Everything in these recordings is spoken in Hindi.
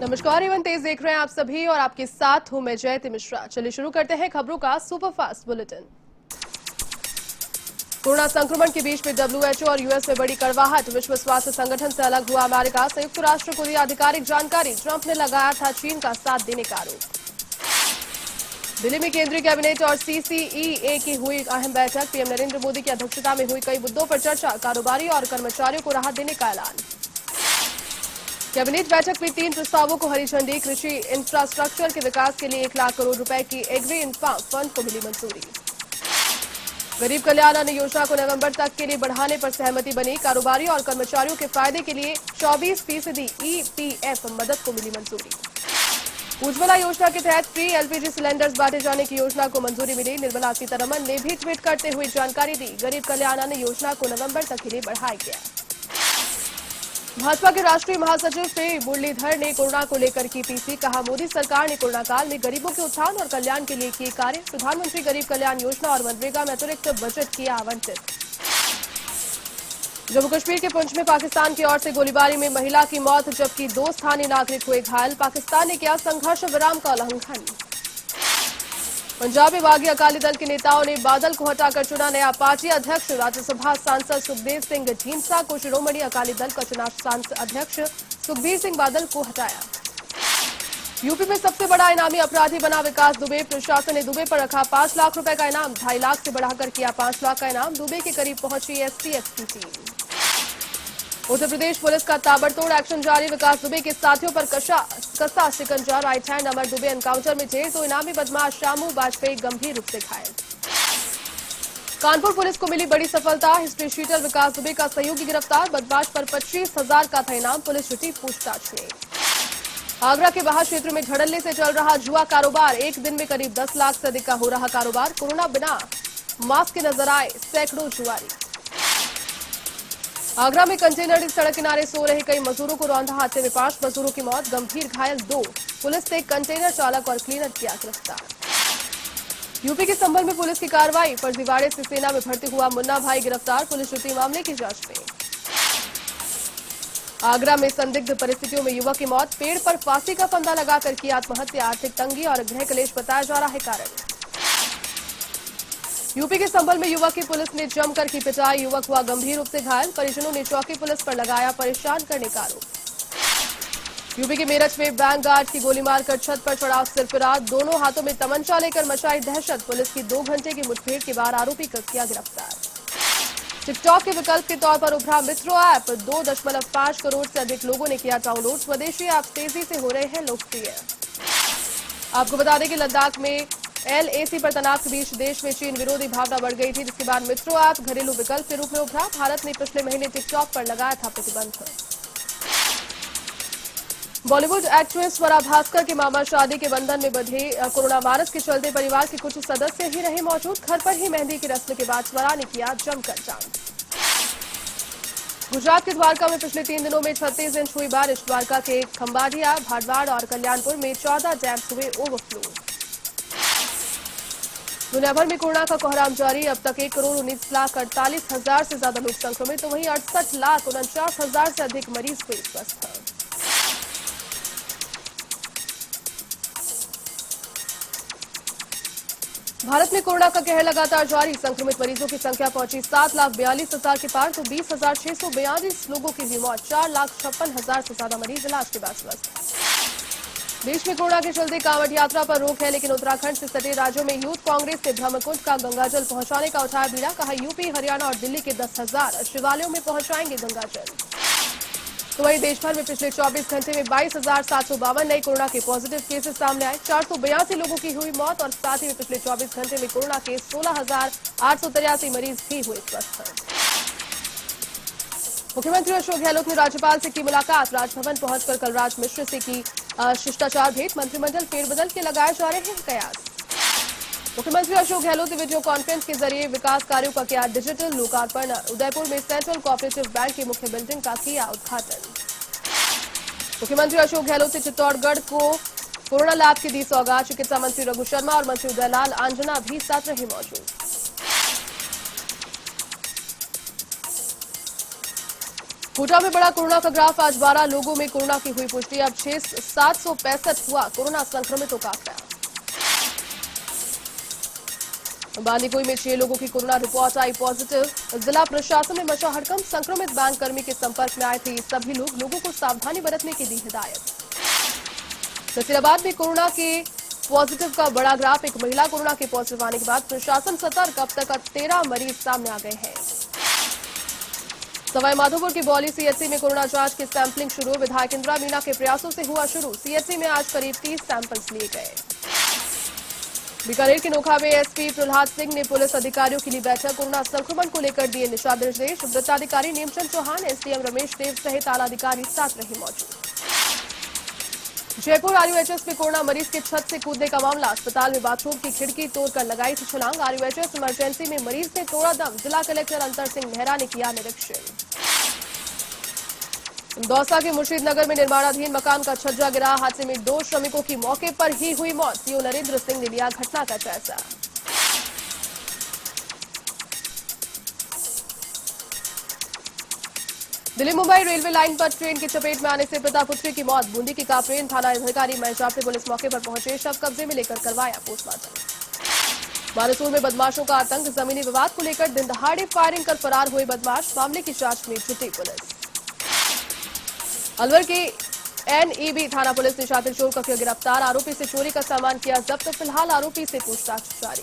नमस्कार, इवन तेज देख रहे हैं आप सभी और आपके साथ हूं मैं जयति मिश्रा। चलिए शुरू करते हैं खबरों का सुपरफास्ट बुलेटिन। कोरोना संक्रमण के बीच में WHO और यूएस में बड़ी कड़वाहट। विश्व स्वास्थ्य संगठन से अलग हुआ अमेरिका। संयुक्त राष्ट्र को दी आधिकारिक जानकारी। ट्रंप ने लगाया था चीन का साथ देने का आरोप। दिल्ली में केंद्रीय कैबिनेट और CCEA की हुई अहम बैठक। पीएम नरेंद्र मोदी की अध्यक्षता में हुई कई मुद्दों पर चर्चा। कारोबारी और कर्मचारियों को राहत देने का ऐलान। कैबिनेट बैठक में 3 प्रस्तावों को हरी झंडी। कृषि इंफ्रास्ट्रक्चर के विकास के लिए 1 लाख करोड़ रुपए की एग्री इन्फा फंड को मिली मंजूरी। गरीब कल्याण अन्न योजना को नवंबर तक के लिए बढ़ाने पर सहमति बनी। कारोबारी और कर्मचारियों के फायदे के लिए 24% EPF मदद को मिली मंजूरी। उज्ज्वला योजना के तहत फ्री LPG सिलेंडर्स बांटे जाने की योजना को मंजूरी मिली। निर्मला सीतारमण ने भी ट्वीट करते हुए जानकारी दी। गरीब कल्याण अन्न योजना को नवंबर तक के लिए बढ़ाया गया। भाजपा के राष्ट्रीय महासचिव पी मुरलीधर ने कोरोना को लेकर की पीसी। कहा, मोदी सरकार ने कोरोना काल में गरीबों के उत्थान और कल्याण के लिए किए कार्य। प्रधानमंत्री गरीब कल्याण योजना और मनरेगा में अतिरिक्त बजट किया आवंटित। जम्मू कश्मीर के पुंछ में पाकिस्तान की ओर से गोलीबारी में महिला की मौत, जबकि 2 स्थानीय नागरिक हुए घायल। पाकिस्तान ने किया संघर्ष विराम का उल्लंघन। पंजाब में बागी अकाली दल के नेताओं ने बादल को हटाकर चुना नया पार्टी अध्यक्ष। राज्यसभा सांसद सुखदेव सिंह ढींसा को शिरोमणि अकाली दल का चुना सांसद अध्यक्ष। सुखबीर सिंह बादल को हटाया। यूपी में सबसे बड़ा इनामी अपराधी बना विकास दुबे। प्रशासन ने दुबे पर रखा 5 लाख रुपए का इनाम। 2.5 लाख से बढ़ाकर किया 5 लाख का इनाम। दुबे के करीब पहुंची STF की टीम। उत्तर प्रदेश पुलिस का ताबड़तोड़ एक्शन जारी। विकास दुबे के साथियों पर कसा शिकंजा। Right hand Amar Dubey encounter में जेल। तो इनामी बदमाश शामू वाजपेयी गंभीर रूप से घायल। कानपुर पुलिस को मिली बड़ी सफलता। हिस्ट्री शीटर विकास दुबे का सहयोगी गिरफ्तार। बदमाश पर 25,000 का था इनाम। पुलिस जुटी पूछताछ में। आगरा के बाहर क्षेत्र में धड़ल्ले से चल रहा जुआ कारोबार। एक दिन में करीब 10 लाख से अधिक का हो रहा कारोबार। कोरोना बिना मास्क के नजर आए सैकड़ों जुआरी। आगरा में कंटेनर की सड़क किनारे सो रहे कई मजदूरों को रौंदा। हादसे में 5 मजदूरों की मौत, गंभीर घायल 2। पुलिस ने कंटेनर चालक और क्लीनर किया गिरफ्तार। यूपी के संभल में पुलिस की कार्रवाई। फर्जीवाड़े से सेना में भर्ती हुआ मुन्ना भाई गिरफ्तार। पुलिस जुटी मामले की जांच में। आगरा में संदिग्ध परिस्थितियों में युवक की मौत। पेड़ पर फांसी का फंदा लगाकर की आत्महत्या। आर्थिक तंगी और गृह कलेश बताया जा रहा है कारण। यूपी के संभल में युवक की पुलिस ने जमकर की पिटाई। युवक हुआ गंभीर रूप से घायल। परिजनों ने चौकी पुलिस पर लगाया परेशान करने का आरोप। यूपी के मेरठ में बैंक गार्ड की गोली मारकर छत पर चढ़ा सिरफिरार। दोनों हाथों में तमंचा लेकर मचाई दहशत। पुलिस की 2 घंटे की मुठभेड़ के बाद आरोपी को किया गिरफ्तार। टिकटॉक के विकल्प के तौर पर उभरा मित्रो ऐप। 2.5 करोड़ से अधिक लोगों ने किया डाउनलोड। स्वदेशी ऐप तेजी से हो रहे हैं लोकप्रिय। आपको बता दें कि लद्दाख में LAC पर तनाव के बीच देश में चीन विरोधी भावना बढ़ गई थी, जिसके बाद मित्रो ऐप घरेलू विकल्प के रूप में उभरा। भारत ने पिछले महीने टिकटॉक पर लगाया था प्रतिबंध। बॉलीवुड एक्ट्रेस स्वरा भास्कर के मामा शादी के बंधन में बंधे। कोरोना वायरस के चलते परिवार के कुछ सदस्य ही रहे मौजूद। घर पर ही मेहंदी की रस्म के बाद स्वरा ने किया जमकर डांस। गुजरात के द्वारका में पिछले 3 दिनों में 36 इंच हुई बारिश। द्वारका के खंबाड़िया, भाटवाड़ और कल्याणपुर में 14 डैम्स हुए ओवरफ्लो। दुनिया भर में कोरोना का कोहराम जारी। अब तक 1,19,48,000 से ज्यादा लोग संक्रमित। तो वहीं 68,49,000 से अधिक मरीज हुए स्वस्थ। भारत में कोरोना का कहर लगातार जारी। संक्रमित मरीजों की संख्या पहुंची 7,42,000 के पार। तो 20,642 लोगों की हुई मौत। 4,56,000 से ज्यादा मरीज इलाज के बाद स्वस्थ। देश में कोरोना के चलते कांवड़ यात्रा पर रोक है, लेकिन उत्तराखंड से सटे राज्यों में यूथ कांग्रेस ने ब्रह्मकुंड का गंगाजल पहुंचाने का उठाया बीड़ा। कहा, यूपी, हरियाणा और दिल्ली के 10,000 शिवालयों में पहुंचाएंगे गंगाजल। तो वहीं देश भर में पिछले 24 घंटे में 22,752 नए कोरोना के पॉजिटिव केसेस सामने आए। 482 लोगों की हुई मौत और साथ ही में पिछले 24 घंटे में कोरोना के 16,883 मरीज भी हुए स्वस्थ। मुख्यमंत्री अशोक गहलोत ने राज्यपाल से की मुलाकात। राजभवन पहुंचकर कलराज मिश्र से की शिष्टाचार भेंट। मंत्रिमंडल फेरबदल के लगाए जा रहे हैं कयास। मुख्यमंत्री अशोक गहलोत ने वीडियो कॉन्फ्रेंस के जरिए विकास कार्यों का किया डिजिटल लोकार्पण। उदयपुर में सेंट्रल कोऑपरेटिव बैंक की मुख्य बिल्डिंग का किया उद्घाटन। मुख्यमंत्री अशोक गहलोत ने चित्तौड़गढ़ को कोरोना लैब की दी सौगात। चिकित्सा मंत्री रघु शर्मा और मंत्री उदयलाल आंजना भी साथ रहे मौजूद। कोटा में बड़ा कोरोना का ग्राफ। आज 12 लोगों में कोरोना की हुई पुष्टि। अब 765 हुआ कोरोना संक्रमितों का आंकड़ा। बांदीकुई में 6 लोगों की कोरोना रिपोर्ट आई पॉजिटिव। जिला प्रशासन में मचा हड़कंप। संक्रमित बैंक कर्मी के संपर्क में आए थे सभी लोगों को सावधानी बरतने की दी हिदायत। नसीराबाद में कोरोना के पॉजिटिव का बड़ा ग्राफ। एक महिला कोरोना के पॉजिटिव आने के बाद प्रशासन सतर्क। अब तक 13 मरीज सामने आ गए हैं। सवाई माधोपुर के बौली सीएचसी में कोरोना जांच की सैंपलिंग शुरू। विधायक इंदिरा मीणा के प्रयासों से हुआ शुरू। सीएचसी में आज करीब 30 सैंपल्स लिए गए। बीकानेर के नोखा में एसपी प्रहलाद सिंह ने पुलिस अधिकारियों के लिए बैठक। कोरोना संक्रमण को लेकर दिए दिशा निर्देश। वृत्ताधिकारी नेमचंद चौहान, एसडीएम रमेश देव सहित आला अधिकारी साथ रहे मौजूद। जयपुर आरयूएचएस में कोरोना मरीज के छत से कूदने का मामला। अस्पताल में बाथरूम की खिड़की तोड़कर लगाई थी छलांग। आरयूएचएस इमरजेंसी में मरीज ने तोड़ा दम। जिला कलेक्टर अंतर सिंह नेहरा ने किया निरीक्षण। दौसा के मुर्शीदनगर में निर्माणाधीन मकान का छज्जा गिरा। हादसे में 2 श्रमिकों की मौके पर ही हुई मौत। सीओ नरेंद्र सिंह ने लिया घटना का जायजा। दिल्ली मुंबई रेलवे लाइन पर ट्रेन की चपेट में आने से पिता पुत्री की मौत। बूंदी की कापरेन थाना अधिकारी महेश जाफरी पुलिस मौके पर पहुंचे। शव कब्जे में लेकर करवाया पोस्टमार्टम। बारसूर में बदमाशों का आतंक। जमीनी विवाद को लेकर दिन दहाड़े फायरिंग कर फरार हुए बदमाश। मामले की जांच में जुटी पुलिस। अलवर की एनईबी थाना पुलिस ने शातिर चोर को किया गिरफ्तार। आरोपी से चोरी का सामान किया जब्त। फिलहाल आरोपी से पूछताछ जारी।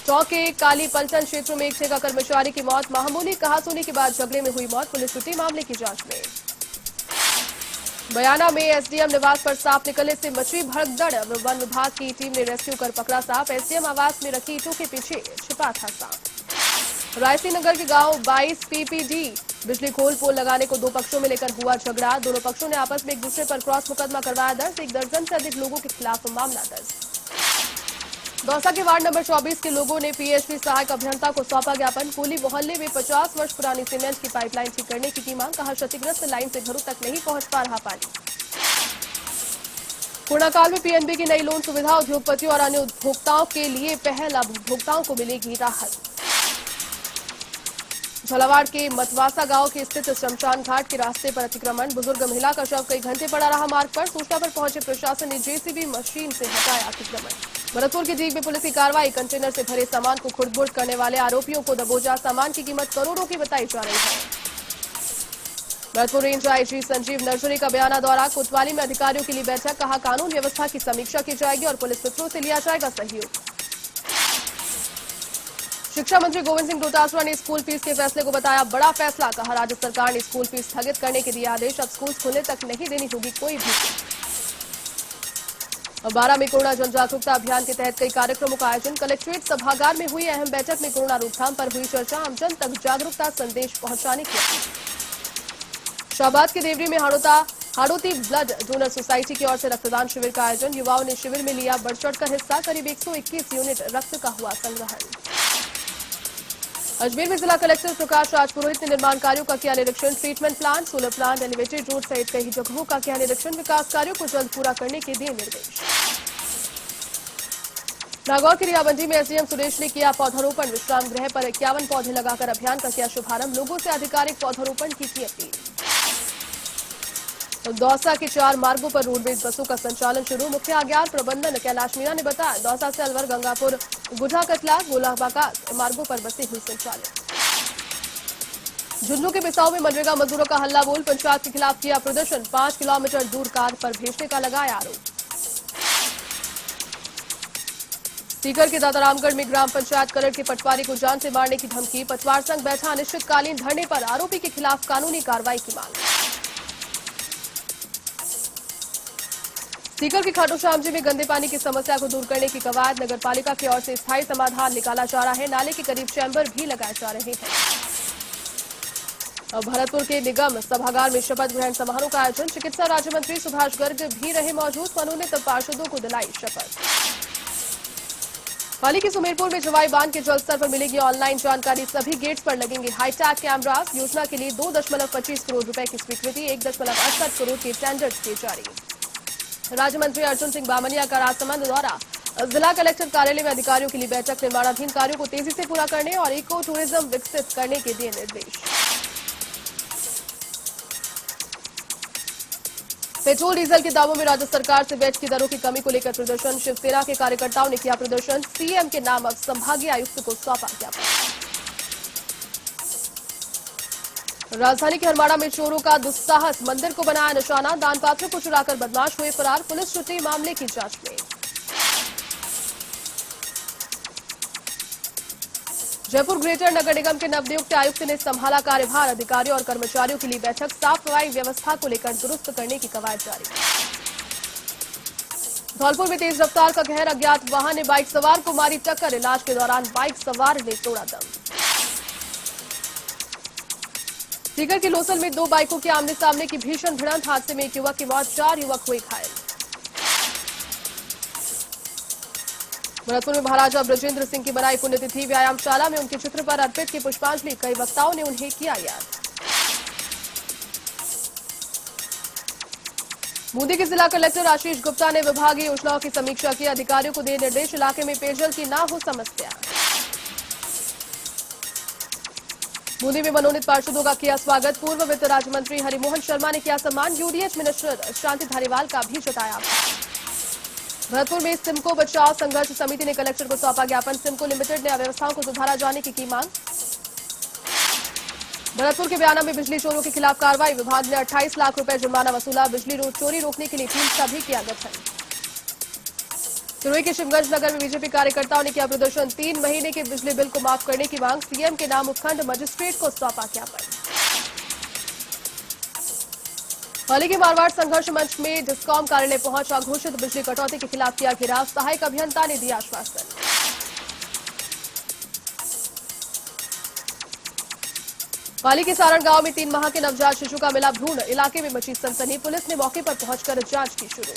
चौक के काली पलटन क्षेत्र में एक ठेका कर्मचारी की मौत। मामूली कहासुनी के बाद झगड़े में हुई मौत। पुलिस जुटी मामले की जांच में। बयाना में एसडीएम निवास पर सांप निकलने से मची भगदड़। वन विभाग की टीम ने रेस्क्यू कर पकड़ा सांप। एसडीएम आवास में रखी ईंटों के पीछे छिपा था सांप। रायसी नगर के गांव 22 पीपीडी बिजली खोल पोल लगाने को 2 पक्षों में लेकर हुआ झगड़ा। दोनों पक्षों ने आपस में एक दूसरे पर क्रॉस मुकदमा करवाया दर्ज। 1 दर्जन से अधिक लोगों के खिलाफ मामला दर्ज। दौसा के वार्ड नंबर 24 के लोगों ने पीएचडी सहायक अभियंता को सौंपा ज्ञापन। कोली मोहल्ले में 50 वर्ष पुरानी सीमेंट की पाइपलाइन ठीक करने की मांग। कहा क्षतिग्रस्त लाइन से घरों तक नहीं पहुंच पा रहा पानी। कोरोना काल में पीएनबी की नई लोन सुविधा। उद्योगपतियों और अन्य उपभोक्ताओं के लिए पहल। अब उपभोक्ताओं को मिलेगी राहत। झालावाड़ के मतवासा गांव के स्थित शमशान घाट के रास्ते पर अतिक्रमण। बुजुर्ग महिला का शव कई घंटे पड़ा रहा मार्ग पर। सूचना पर पहुंचे प्रशासन ने जेसीबी मशीन से हटाया अतिक्रमण। भरतपुर की डीग में पुलिस की कार्रवाई। कंटेनर से भरे सामान को खुर्द-बुर्द करने वाले आरोपियों को दबोचा। सामान की कीमत करोड़ों की बताई जा रही है। Bharatpur range IG Sanjeev nursery का बयाना दौरा। कोतवाली में अधिकारियों के लिए बैठक। कहा कानून व्यवस्था की समीक्षा की जाएगी और पुलिस सूत्रों से लिया जाएगा सहयोग। शिक्षा मंत्री गोविंद सिंह डोटासरा ने स्कूल फीस के फैसले को बताया बड़ा फैसला। कहा राज्य सरकार ने स्कूल फीस स्थगित करने के दिए आदेश। अब स्कूल खुलने तक नहीं देनी होगी कोई भी फीस। अब 12 में कोरोना जन जागरूकता अभियान के तहत कई कार्यक्रमों का आयोजन। कलेक्ट्रेट सभागार में हुई अहम बैठक में कोरोना रोकथाम पर हुई चर्चा। आमजन तक जागरूकता संदेश पहुंचाने की अपील। शाहबाद के देवरी में हाड़ोती ब्लड डोनर सोसाइटी की ओर से रक्तदान शिविर का आयोजन। युवाओं ने शिविर में लिया बढ़ चढ़कर हिस्सा। करीब 121 यूनिट रक्त का हुआ संग्रहण। अजमेर में जिला कलेक्टर प्रकाश राज पुरोहित ने निर्माण कार्यों का किया निरीक्षण। Treatment plant, solar plant, elevated road सहित कई जगहों का किया निरीक्षण। विकास कार्यों को जल्द पूरा करने के दिए निर्देश। नागौर की रियाबंदी में एसडीएम सुरेश ने किया पौधारोपण। विश्राम गृह पर 51 पौधे लगाकर अभियान का किया शुभारंभ। लोगों से आधिकारिक पौधारोपण की अपील। दौसा के 4 मार्गों पर रोडवेज बसों का संचालन शुरू। मुख्य आज्ञान प्रबंधन कैलाश मीणा ने बताया दौसा से अलवर, गंगापुर, गुढ़ा कटला, गोलाबाका मार्गों पर बसें हुई संचालित। झुंझुनू के बिसाऊ में मनरेगा मजदूरों का हल्ला बोल। पंचायत के खिलाफ किया प्रदर्शन। 5 किलोमीटर दूर कार पर भेजने का लगाया आरोप। सीकर के दादारामगढ़ में ग्राम पंचायत करड़ के पटवारी को जान से मारने की धमकी। पटवार संघ बैठा अनिश्चितकालीन धरने पर। आरोपी के खिलाफ कानूनी कार्रवाई की मांग। सीकर के खाटू श्याम जी में गंदे पानी की समस्या को दूर करने की कवायद। नगर पालिका की ओर से स्थायी समाधान निकाला जा रहा है। नाले के करीब चैम्बर भी लगाए जा रहे हैं। भरतपुर के निगम सभागार में शपथ ग्रहण समारोह का आयोजन। चिकित्सा राज्य मंत्री सुभाष गर्ग भी रहे मौजूद। मनोनीत पार्षदों को दिलाई शपथ। पाली के सुमेरपुर में जवाई बांध के जल स्तर पर मिलेगी ऑनलाइन जानकारी। सभी गेट्स पर लगेंगे हाईटैक कैमरास। योजना के लिए 2.25 करोड़ रुपए की स्वीकृति। 1.68 करोड़ के टेंडर्स किए जारी। राज्य मंत्री अर्जुन सिंह बामनिया का राजसमंद दौरा। जिला कलेक्टर कार्यालय में अधिकारियों के लिए बैठक। निर्माणाधीन कार्यों को तेजी से पूरा करने और इको टूरिज्म विकसित करने के दिए निर्देश। पेट्रोल डीजल के दामों में राज्य सरकार से वैट की दरों की कमी को लेकर प्रदर्शन। शिवसेना के कार्यकर्ताओं ने किया प्रदर्शन। सीएम के नाम अब संभागीय आयुक्त को सौंपा ज्ञापन। राजधानी के हरमाड़ा में चोरों का दुस्साहस, मंदिर को बनाया निशाना, दान पात्रों को चुराकर बदमाश हुए फरार। पुलिस जुटी मामले की जांच में। जयपुर ग्रेटर नगर निगम के नवनियुक्त आयुक्त ने संभाला कार्यभार। अधिकारियों और कर्मचारियों के लिए बैठक। साफ सफाई व्यवस्था को लेकर दुरुस्त करने की कवायद जारी। धौलपुर में तेज रफ्तार का कहर, अज्ञात वाहन ने बाइक सवार को मारी टक्कर। इलाज के दौरान बाइक सवार ने तोड़ा दम। सीकर के लोसल में दो बाइकों के आमने सामने की भीषण भिड़ंत, हादसे में एक युवक की मौत, 4 युवक हुए घायल। भरतपुर में महाराजा ब्रजेंद्र सिंह की बनाई पुण्यतिथि। व्यायामशाला में उनके चित्र पर अर्पित की पुष्पांजलि। कई वक्ताओं ने उन्हें किया याद। बूंदी के जिला कलेक्टर आशीष गुप्ता ने विभागीय योजनाओं की समीक्षा की। अधिकारियों को दिए निर्देश, इलाके में पेयजल की ना हो समस्या। बूंदी में मनोनीत पार्षदों का किया स्वागत। पूर्व वित्त राज्य मंत्री हरिमोहन शर्मा ने किया सम्मान। यूडीएच मिनिस्टर शांति धारीवाल का भी जताया आभार। भरतपुर में सिमको बचाओ संघर्ष समिति ने कलेक्टर को सौंपा ज्ञापन। सिमको लिमिटेड ने अव्यवस्थाओं को सुधारा जाने की मांग। भरतपुर के बयाना में बिजली चोरों के खिलाफ कार्रवाई। विभाग ने 28 लाख रुपए जुर्माना वसूला। बिजली चोरी रोकने के लिए टीम का भी किया गठन। सिरोही के शिवगंज नगर में बीजेपी कार्यकर्ताओं ने किया प्रदर्शन। 3 महीने के बिजली बिल को माफ करने की मांग। सीएम के नाम उपखंड मजिस्ट्रेट को सौंपा ज्ञापन। हाल के मारवाड़ संघर्ष मंच में डिस्कॉम कार्यालय पहुंचा। घोषित बिजली कटौती के खिलाफ किया घेराव। सहायक अभियंता ने दिया आश्वासन। पाली के सारण गांव में 3 माह के नवजात शिशु का मिला भ्रूण। इलाके में मची सनसनी। पुलिस ने मौके पर पहुंचकर जांच की शुरू।